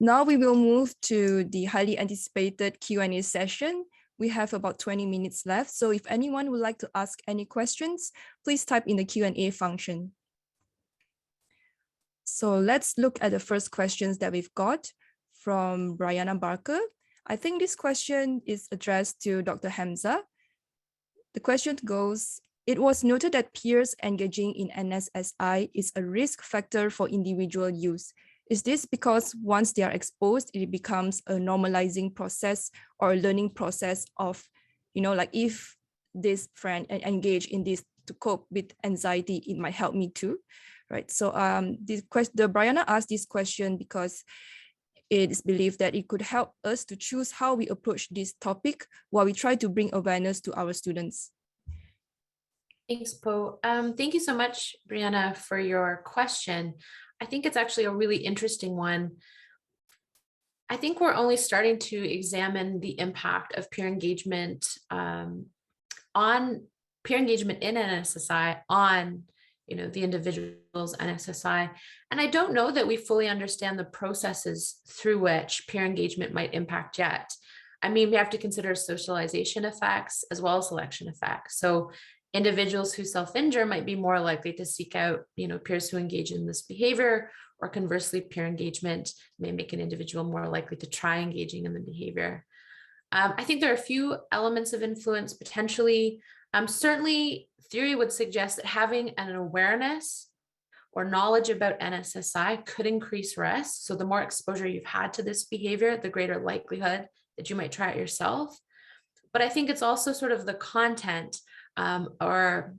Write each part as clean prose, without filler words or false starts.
Now we will move to the highly anticipated Q&A session. We have about 20 minutes left, so if anyone would like to ask any questions, please type in the Q&A function. So let's look at the first questions that we've got from Brianna Barker. I think this question is addressed to Dr. Hamza. The question goes, it was noted that peers engaging in NSSI is a risk factor for individual use. Is this because once they are exposed, it becomes a normalizing process or a learning process of, like if this friend engage in this to cope with anxiety, it might help me too, right? So the Brianna asked this question because it is believed that it could help us to choose how we approach this topic while we try to bring awareness to our students. Thanks, Poh. Thank you so much, Brianna, for your question. I think it's actually a really interesting one. I think we're only starting to examine the impact of peer engagement in NSSI on the individual's NSSI. And I don't know that we fully understand the processes through which peer engagement might impact yet. I mean, we have to consider socialization effects as well as selection effects. So individuals who self-injure might be more likely to seek out, peers who engage in this behavior, or conversely, peer engagement may make an individual more likely to try engaging in the behavior. I think there are a few elements of influence potentially. Certainly, theory would suggest that having an awareness or knowledge about NSSI could increase risk. So the more exposure you've had to this behavior, the greater likelihood that you might try it yourself. But I think it's also sort of the content or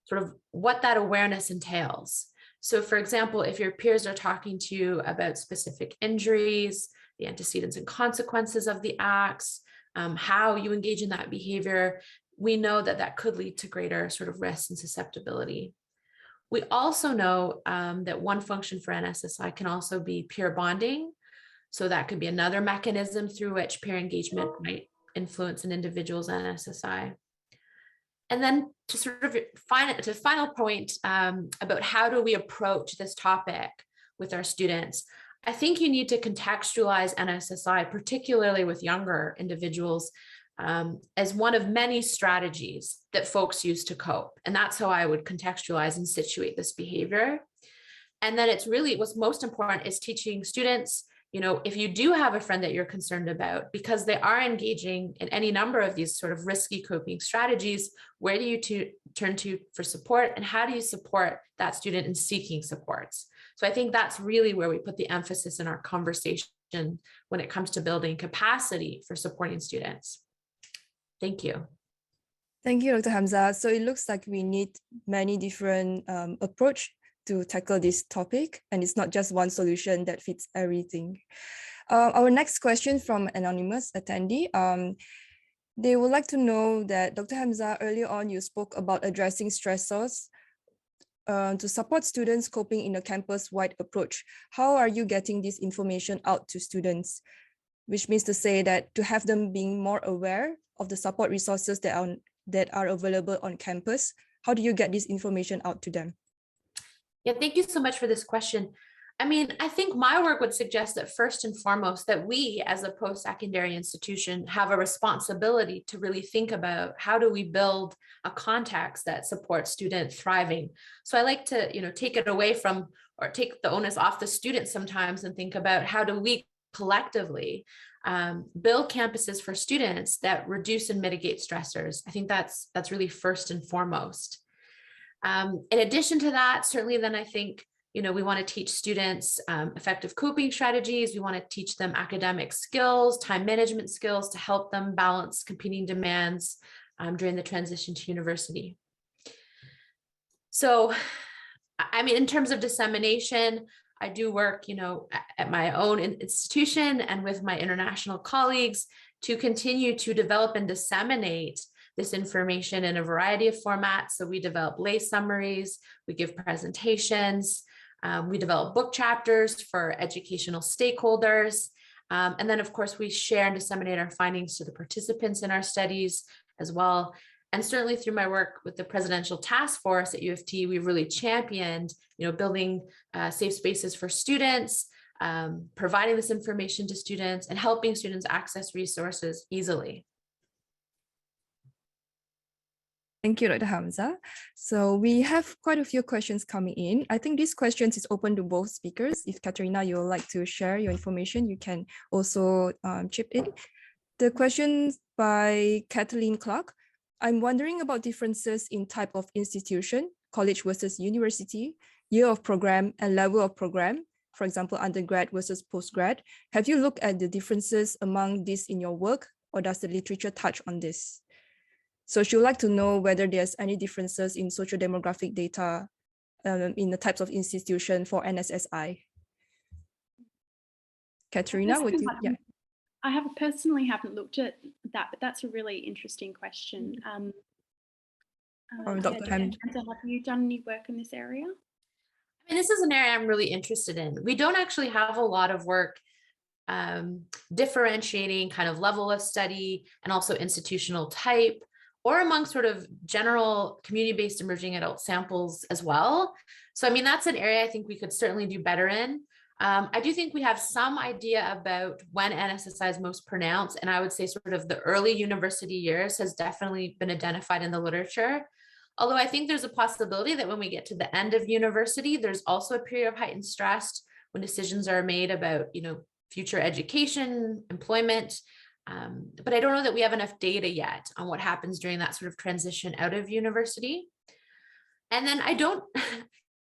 sort of what that awareness entails. So for example, if your peers are talking to you about specific injuries, the antecedents and consequences of the acts, how you engage in that behavior, we know that that could lead to greater sort of risk and susceptibility. We also know that one function for NSSI can also be peer bonding. So that could be another mechanism through which peer engagement might influence an individual's NSSI. And then to sort of final point about how do we approach this topic with our students, I think you need to contextualize NSSI, particularly with younger individuals, as one of many strategies that folks use to cope. And that's how I would contextualize and situate this behavior. And then it's really what's most important is teaching students, if you do have a friend that you're concerned about, because they are engaging in any number of these sort of risky coping strategies, where do you turn to for support, and how do you support that student in seeking supports? So I think that's really where we put the emphasis in our conversation when it comes to building capacity for supporting students. Thank you. Thank you, Dr. Hamza. So it looks like we need many different approach to tackle this topic, and it's not just one solution that fits everything. Our next question from anonymous attendee. They would like to know that Dr. Hamza, earlier on you spoke about addressing stressors to support students coping in a campus-wide approach. How are you getting this information out to students? Which means to say that to have them being more aware of the support resources that are available on campus. How do you get this information out to them? Yeah, thank you so much for this question. I mean, I think my work would suggest that first and foremost, that we as a post-secondary institution have a responsibility to really think about how do we build a context that supports student thriving. So I like to, take it away from, or take the onus off the students sometimes and think about how do we collectively build campuses for students that reduce and mitigate stressors. I think that's really first and foremost. In addition to that, certainly then I think, we want to teach students effective coping strategies. We want to teach them academic skills, time management skills to help them balance competing demands during the transition to university. So, I mean, in terms of dissemination, I do work, at my own institution and with my international colleagues to continue to develop and disseminate this information in a variety of formats. So we develop lay summaries, we give presentations, we develop book chapters for educational stakeholders. And then of course we share and disseminate our findings to the participants in our studies as well. And certainly through my work with the Presidential Task Force at U of T, we've really championed, building safe spaces for students, providing this information to students and helping students access resources easily. Thank you, Dr. Hamza. So we have quite a few questions coming in. I think these questions is open to both speakers. If Katerina, you would like to share your information, you can also chip in. The questions by Kathleen Clark. I'm wondering about differences in type of institution, college versus university, year of program and level of program, for example, undergrad versus postgrad. Have you looked at the differences among these in your work, or does the literature touch on this? So she would like to know whether there's any differences in social demographic data in the types of institution for NSSI. Katerina, would you? Yeah. I personally haven't looked at that, but that's a really interesting question. Or Dr. Hamza, have you done any work in this area? I mean, this is an area I'm really interested in. We don't actually have a lot of work differentiating kind of level of study and also institutional type, or among sort of general community-based emerging adult samples as well. So, I mean, that's an area I think we could certainly do better in. I do think we have some idea about when NSSI is most pronounced, and I would say sort of the early university years has definitely been identified in the literature. Although I think there's a possibility that when we get to the end of university, there's also a period of heightened stress when decisions are made about, future education, employment. But I don't know that we have enough data yet on what happens during that sort of transition out of university. And then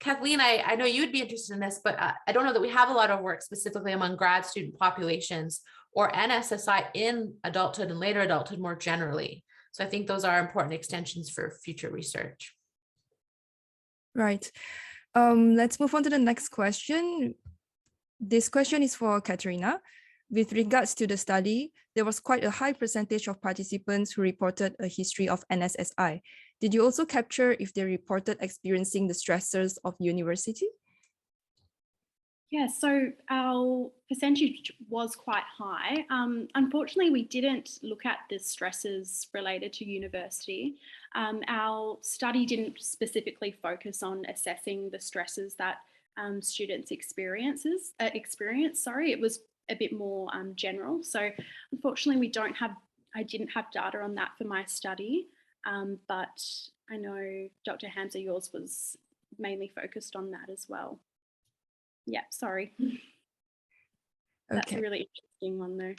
Kathleen, I know you'd be interested in this, but I don't know that we have a lot of work specifically among grad student populations or NSSI in adulthood and later adulthood more generally. So I think those are important extensions for future research. Right. Let's move on to the next question. This question is for Katerina. With regards to the study, there was quite a high percentage of participants who reported a history of NSSI. Did you also capture if they reported experiencing the stressors of university? Yeah, so our percentage was quite high. Unfortunately, we didn't look at the stresses related to university. Our study didn't specifically focus on assessing the stresses that students experience. It was a bit more general. So unfortunately, I didn't have data on that for my study, but I know Dr. Hamza, yours was mainly focused on that as well. Yeah, sorry. That's a really interesting one though.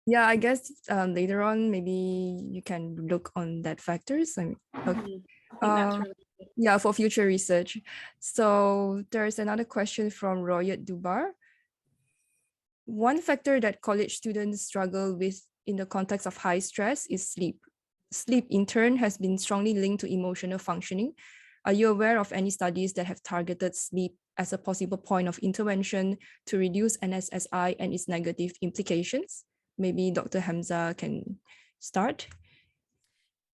Yeah, I guess later on, maybe you can look on that factors. I think that's really good. Yeah, for future research. So there's another question from Royet Dubar. One factor that college students struggle with in the context of high stress is sleep. Sleep in turn has been strongly linked to emotional functioning. Are you aware of any studies that have targeted sleep as a possible point of intervention to reduce NSSI and its negative implications? Maybe Dr. Hamza can start.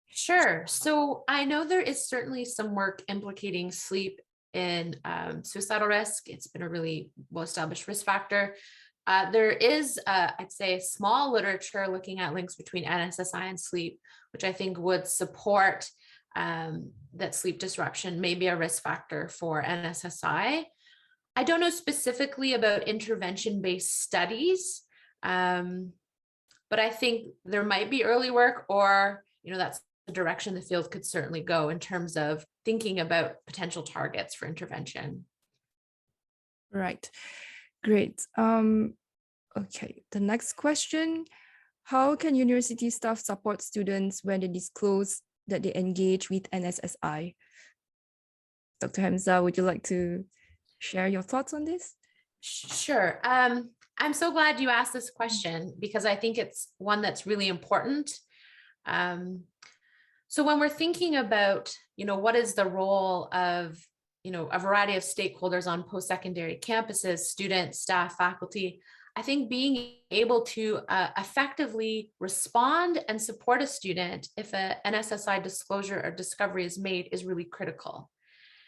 Sure. So I know there is certainly some work implicating sleep in suicidal risk. It's been a really well-established risk factor. There is, I'd say, small literature looking at links between NSSI and sleep, which I think would support that sleep disruption may be a risk factor for NSSI. I don't know specifically about intervention-based studies, but I think there might be early work, or that's the direction the field could certainly go in terms of thinking about potential targets for intervention. Right, great. Okay, the next question. How can university staff support students when they disclose that they engage with NSSI? Dr. Hamza, would you like to share your thoughts on this? Sure. I'm so glad you asked this question because I think it's one that's really important. So when we're thinking about, what is the role of, a variety of stakeholders on post-secondary campuses, students, staff, faculty, I think being able to effectively respond and support a student if an NSSI disclosure or discovery is made is really critical.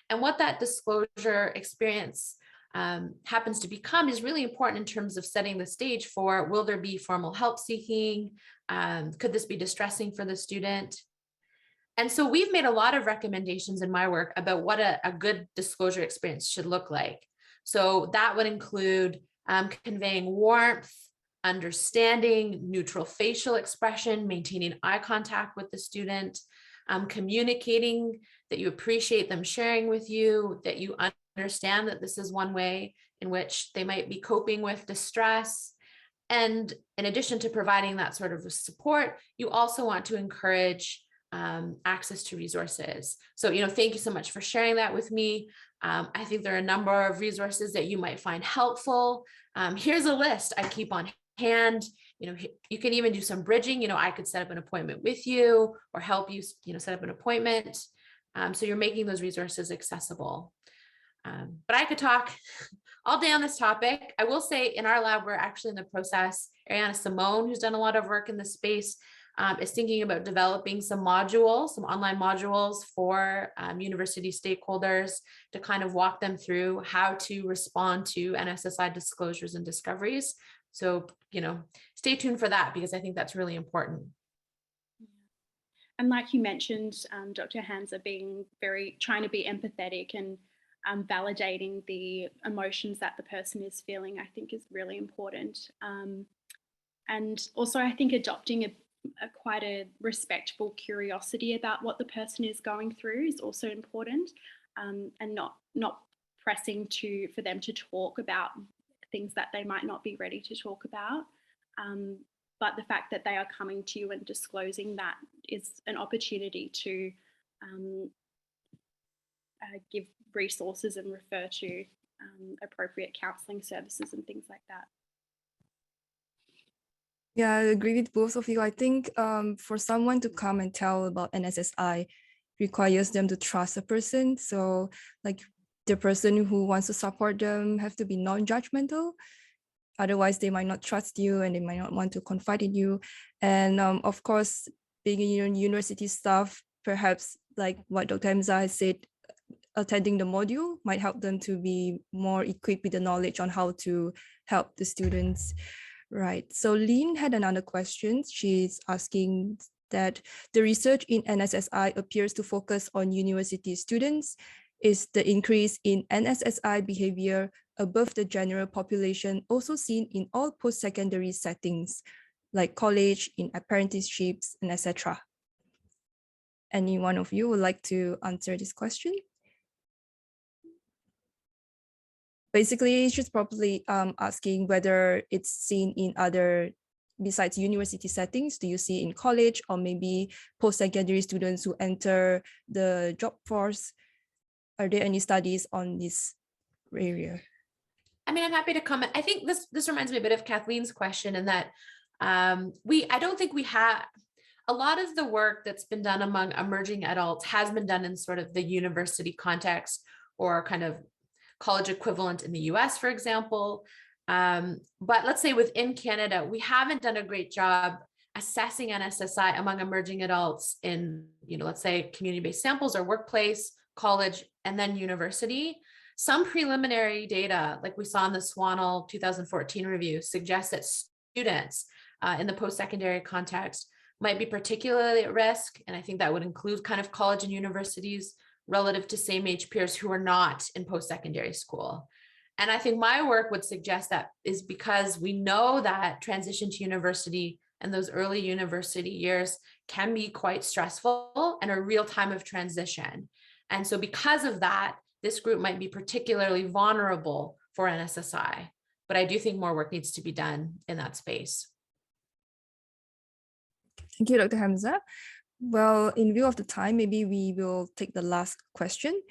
And what that disclosure experience happens to become is really important in terms of setting the stage for, will there be formal help seeking? Could this be distressing for the student? And so we've made a lot of recommendations in my work about what a good disclosure experience should look like. So that would include conveying warmth, understanding, neutral facial expression, maintaining eye contact with the student, communicating that you appreciate them sharing with you, that you understand that this is one way in which they might be coping with distress. And in addition to providing that sort of support, you also want to encourage access to resources. So, thank you so much for sharing that with me. I think there are a number of resources that you might find helpful. Here's a list I keep on hand. You can even do some bridging. I could set up an appointment with you or help you, set up an appointment. So you're making those resources accessible. But I could talk all day on this topic. I will say in our lab, we're actually in the process. Ariana Simone, who's done a lot of work in this space, is thinking about developing some online modules for university stakeholders to kind of walk them through how to respond to NSSI disclosures and discoveries. So, stay tuned for that, because I think that's really important. And like you mentioned, Dr. Hamza, trying to be empathetic and validating the emotions that the person is feeling, I think is really important. And also, I think adopting quite a respectful curiosity about what the person is going through is also important, and not pressing for them to talk about things that they might not be ready to talk about. But the fact that they are coming to you and disclosing that is an opportunity to give resources and refer to appropriate counselling services and things like that. Yeah, I agree with both of you. I think for someone to come and tell about NSSI requires them to trust a person. So like the person who wants to support them have to be non-judgmental. Otherwise, they might not trust you and they might not want to confide in you. And of course, being in university staff, perhaps like what Dr. Hamza has said, attending the module might help them to be more equipped with the knowledge on how to help the students. Right. So Lynn had another question. She's asking that the research in NSSI appears to focus on university students. Is the increase in NSSI behavior above the general population also seen in all post-secondary settings, like college, in apprenticeships, and etc.? Any one of you would like to answer this question? Basically, she's probably asking whether it's seen in other, besides university settings, do you see in college or maybe post-secondary students who enter the job force? Are there any studies on this area? I mean, I'm happy to comment. I think this reminds me a bit of Kathleen's question, in that I don't think we have a lot of the work that's been done among emerging adults has been done in sort of the university context or kind of college equivalent in the US, for example. But let's say within Canada, we haven't done a great job assessing NSSI among emerging adults in, let's say community-based samples or workplace, college, and then university. Some preliminary data, like we saw in the Swanell 2014 review, suggests that students in the post-secondary context might be particularly at risk. And I think that would include kind of college and universities relative to same age peers who are not in post-secondary school. And I think my work would suggest that is because we know that transition to university and those early university years can be quite stressful and a real time of transition. And so because of that, this group might be particularly vulnerable for NSSI. But I do think more work needs to be done in that space. Thank you, Dr. Hamza. Well, in view of the time, maybe we will take the last question.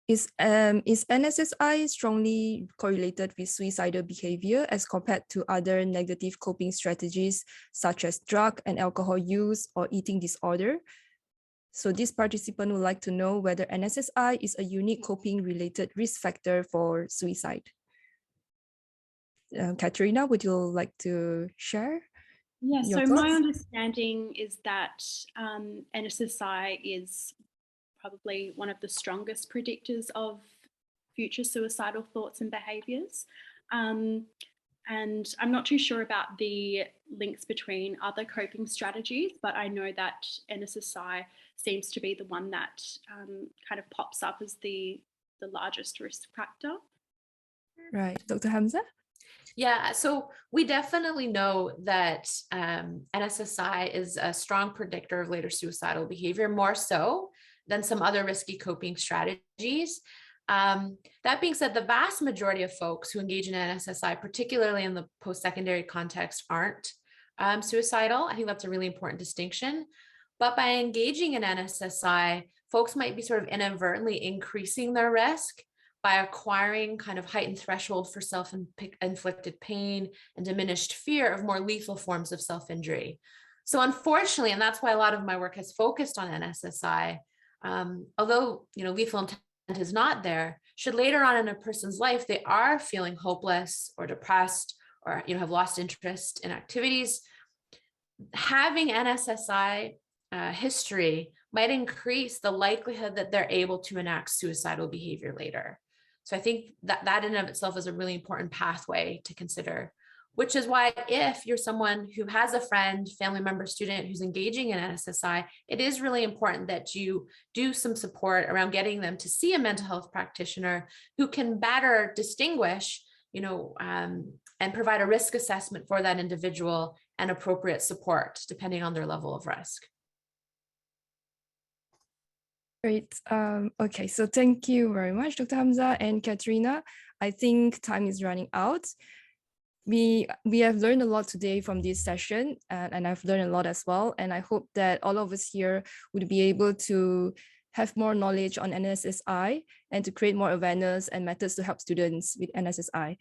Is NSSI strongly correlated with suicidal behavior as compared to other negative coping strategies such as drug and alcohol use or eating disorder? So this participant would like to know whether NSSI is a unique coping related risk factor for suicide. Katerina, would you like to share? Yeah, so thoughts? my understanding is that NSSI is probably one of the strongest predictors of future suicidal thoughts and behaviours. And I'm not too sure about the links between other coping strategies, but I know that NSSI seems to be the one that kind of pops up as the largest risk factor. Right. Dr. Hamza? Yeah, so we definitely know that NSSI is a strong predictor of later suicidal behavior, more so than some other risky coping strategies. That being said, the vast majority of folks who engage in NSSI, particularly in the post-secondary context, aren't suicidal. I think that's a really important distinction. But by engaging in NSSI, folks might be sort of inadvertently increasing their risk by acquiring kind of heightened threshold for self-inflicted pain and diminished fear of more lethal forms of self-injury. So unfortunately, and that's why a lot of my work has focused on NSSI, although lethal intent is not there, should later on in a person's life they are feeling hopeless or depressed or have lost interest in activities, having NSSI history might increase the likelihood that they're able to enact suicidal behavior later. So I think that in and of itself is a really important pathway to consider, which is why if you're someone who has a friend, family member, student who's engaging in NSSI, it is really important that you do some support around getting them to see a mental health practitioner who can better distinguish, and provide a risk assessment for that individual and appropriate support depending on their level of risk. Great. Okay, so thank you very much, Dr. Hamza and Katerina. I think time is running out. We have learned a lot today from this session, and I've learned a lot as well. And I hope that all of us here would be able to have more knowledge on NSSI and to create more awareness and methods to help students with NSSI.